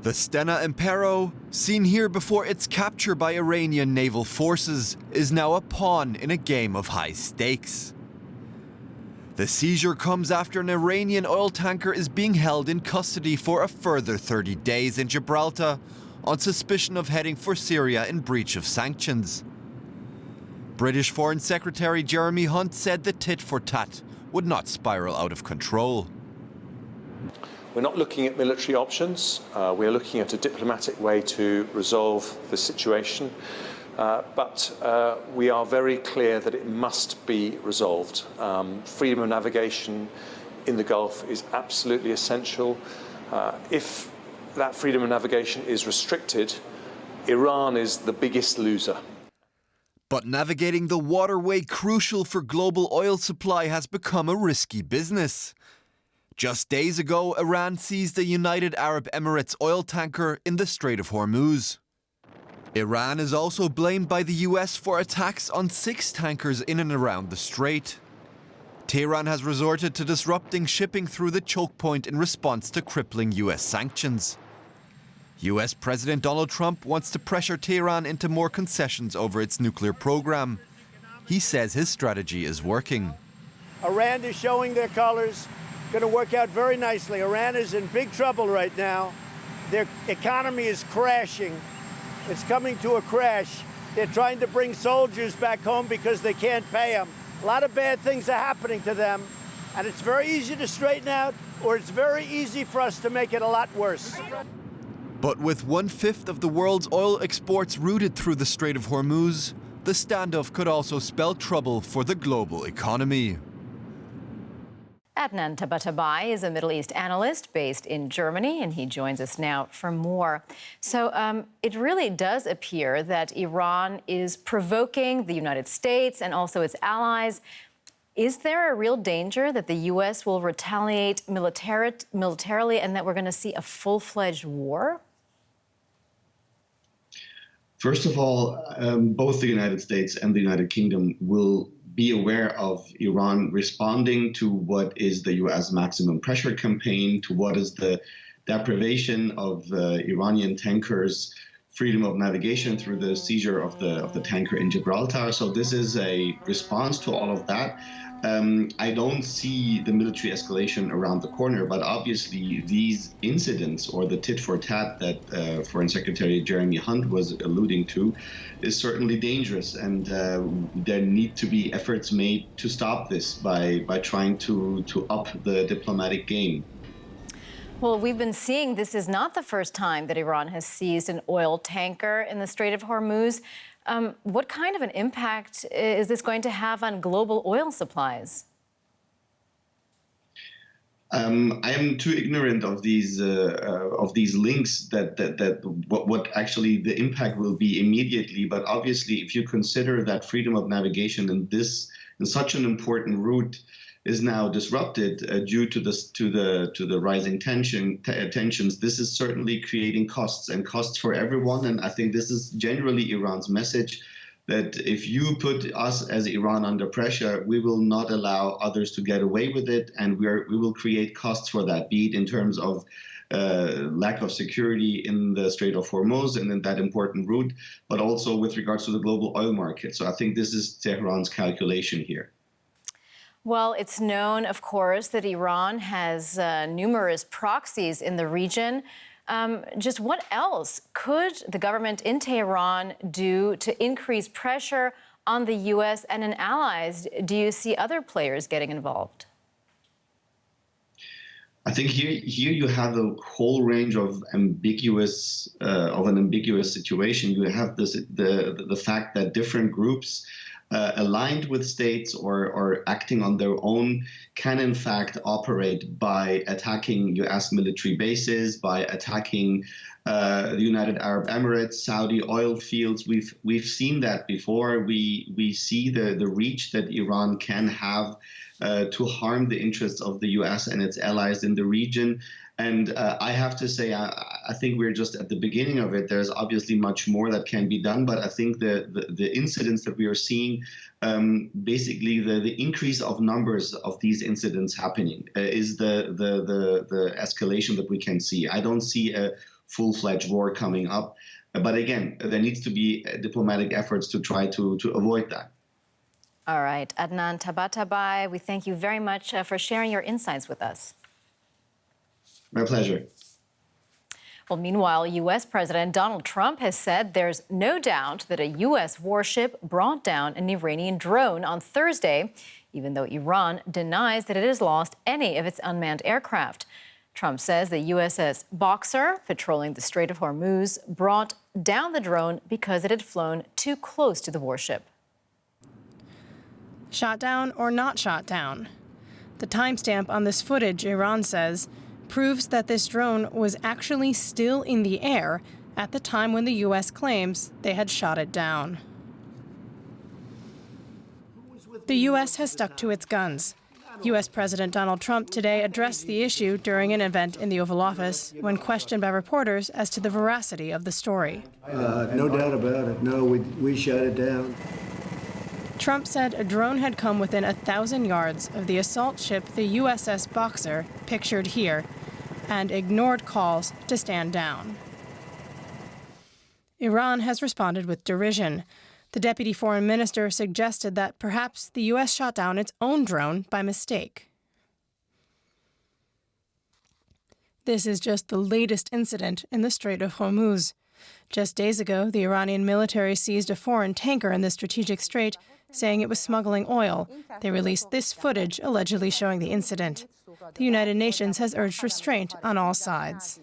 The Stena Impero, seen here before its capture by Iranian naval forces, is now a pawn in a game of high stakes. The seizure comes after an Iranian oil tanker is being held in custody for a further 30 days in Gibraltar on suspicion of heading for Syria in breach of sanctions. British Foreign Secretary Jeremy Hunt said the tit-for-tat would not spiral out of control. We're not looking at military options. We're looking at a diplomatic way to resolve the situation. But we are very clear that it must be resolved. Freedom of navigation in the Gulf is absolutely essential. If that freedom of navigation is restricted, Iran is the biggest loser. But navigating the waterway crucial for global oil supply has become a risky business. Just days ago, Iran seized a United Arab Emirates oil tanker in the Strait of Hormuz. Iran is also blamed by the US for attacks on 6 tankers in and around the strait. Tehran has resorted to disrupting shipping through the choke point in response to crippling US sanctions. US President Donald Trump wants to pressure Tehran into more concessions over its nuclear program. He says his strategy is working. Iran is showing their colors. Going to work out very nicely. Iran is in big trouble right now. Their economy is crashing. It's coming to a crash. They're trying to bring soldiers back home because they can't pay them. A lot of bad things are happening to them, and it's very easy to straighten out, or it's very easy for us to make it a lot worse. But with 1/5 of the world's oil exports routed through the Strait of Hormuz, the standoff could also spell trouble for the global economy. Adnan Tabatabai is a Middle East analyst based in Germany, and he joins us now for more. So it really does appear that Iran is provoking the United States and also its allies. Is there a real danger that the U.S. will retaliate militarily and that we're going to see a full-fledged war? First of all, both the United States and the United Kingdom will be aware of Iran responding to what is the U.S. maximum pressure campaign, to what is the deprivation of Iranian tankers' freedom of navigation through the seizure of the tanker in Gibraltar. So this is a response to all of that. I don't see the military escalation around the corner, but obviously these incidents, or the tit-for-tat that Foreign Secretary Jeremy Hunt was alluding to, is certainly dangerous, and there need to be efforts made to stop this by trying to up the diplomatic game. Well, we've been seeing this is not the first time that Iran has seized an oil tanker in the Strait of Hormuz. What kind of an impact is this going to have on global oil supplies? I am too ignorant of these links that what actually the impact will be immediately. But obviously, if you consider that freedom of navigation in such an important route is now disrupted due to the rising tensions, this is certainly creating costs for everyone. And I think this is generally Iran's message, that if you put us as Iran under pressure, we will not allow others to get away with it, and we will create costs for that, be it in terms of lack of security in the Strait of Hormuz and in that important route, but also with regards to the global oil market. So I think this is Tehran's calculation here. Well, it's known, of course, that Iran has numerous proxies in the region. Just what else could the government in Tehran do to increase pressure on the U.S. and its allies? Do you see other players getting involved? I think here you have a whole range of an ambiguous situation. You have the fact that different groups aligned with states or acting on their own can in fact operate by attacking U.S. military bases, by attacking the United Arab Emirates, Saudi oil fields. We've seen that before. We see the reach that Iran can have to harm the interests of the U.S. and its allies in the region. And I have to say, I think we're just at the beginning of it. There's obviously much more that can be done, but I think the incidents that we are seeing, basically the increase of numbers of these incidents happening is the escalation that we can see. I don't see a full-fledged war coming up. But again, there needs to be diplomatic efforts to try to avoid that. All right, Adnan Tabatabai, we thank you very much for sharing your insights with us. My pleasure. Well, meanwhile, U.S. President Donald Trump has said there's no doubt that a U.S. warship brought down an Iranian drone on Thursday, even though Iran denies that it has lost any of its unmanned aircraft. Trump says the USS Boxer, patrolling the Strait of Hormuz, brought down the drone because it had flown too close to the warship. Shot down or not shot down? The timestamp on this footage, Iran says, proves that this drone was actually still in the air at the time when the U.S. claims they had shot it down. The U.S. has stuck to its guns. U.S. President Donald Trump today addressed the issue during an event in the Oval Office when questioned by reporters as to the veracity of the story. No doubt about it. No, we shot it down. Trump said a drone had come within 1,000 yards of the assault ship, the USS Boxer, pictured here, and ignored calls to stand down. Iran has responded with derision. The deputy foreign minister suggested that perhaps the U.S. shot down its own drone by mistake. This is just the latest incident in the Strait of Hormuz. Just days ago, the Iranian military seized a foreign tanker in the strategic strait, saying it was smuggling oil. They released this footage allegedly showing the incident. The United Nations has urged restraint on all sides.